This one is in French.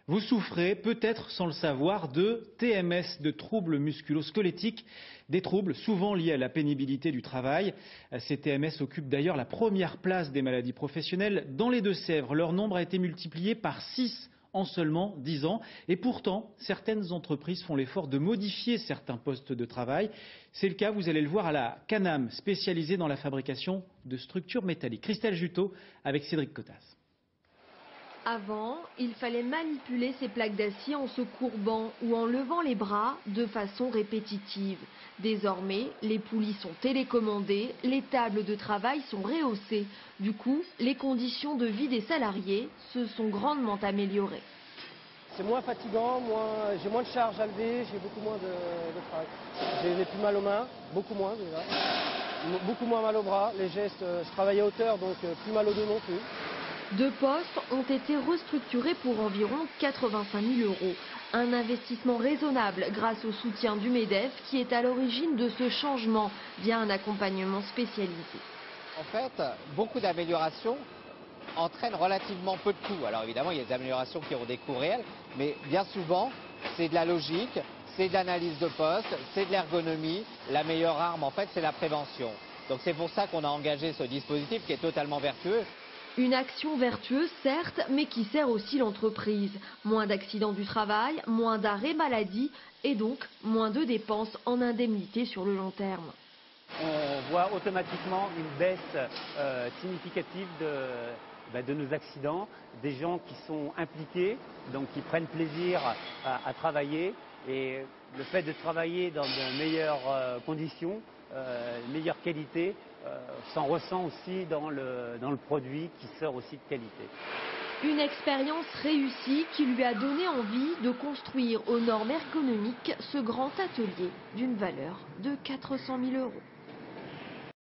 Vous souffrez, peut-être sans le savoir, de TMS, de troubles musculo-squelettiques, des troubles souvent liés à la pénibilité du travail. Ces TMS occupent d'ailleurs la première place des maladies professionnelles. Dans les Deux-Sèvres, leur nombre a été multiplié par 6 en seulement 10 ans. Et pourtant, certaines entreprises font l'effort de modifier certains postes de travail. C'est le cas, vous allez le voir, à la Canam, spécialisée dans la fabrication de structures métalliques. Christelle Juteau avec Cédric Cotas. Avant, il fallait manipuler ces plaques d'acier en se courbant ou en levant les bras de façon répétitive. Désormais, les poulies sont télécommandées, les tables de travail sont rehaussées. Du coup, les conditions de vie des salariés se sont grandement améliorées. C'est moins fatigant, j'ai moins de charges à lever, j'ai beaucoup moins de travail. J'ai plus mal aux mains, beaucoup moins déjà. Beaucoup moins mal aux bras, les gestes, je travaille à hauteur donc plus mal au dos non plus. 2 postes ont été restructurés pour environ 85 000 €. Un investissement raisonnable grâce au soutien du MEDEF qui est à l'origine de ce changement via un accompagnement spécialisé. En fait, beaucoup d'améliorations entraînent relativement peu de coûts. Alors évidemment, il y a des améliorations qui ont des coûts réels, mais bien souvent, c'est de la logique, c'est de l'analyse de poste, c'est de l'ergonomie. La meilleure arme, en fait, c'est la prévention. Donc c'est pour ça qu'on a engagé ce dispositif qui est totalement vertueux. Une action vertueuse, certes, mais qui sert aussi l'entreprise. Moins d'accidents du travail, moins d'arrêts maladie et donc moins de dépenses en indemnité sur le long terme. On voit automatiquement une baisse significative de nos accidents, des gens qui sont impliqués, donc qui prennent plaisir à travailler. Et le fait de travailler dans de meilleures conditions, meilleure qualité, s'en ressent aussi dans le produit qui sort aussi de qualité. Une expérience réussie qui lui a donné envie de construire aux normes ergonomiques ce grand atelier d'une valeur de 400 000 €.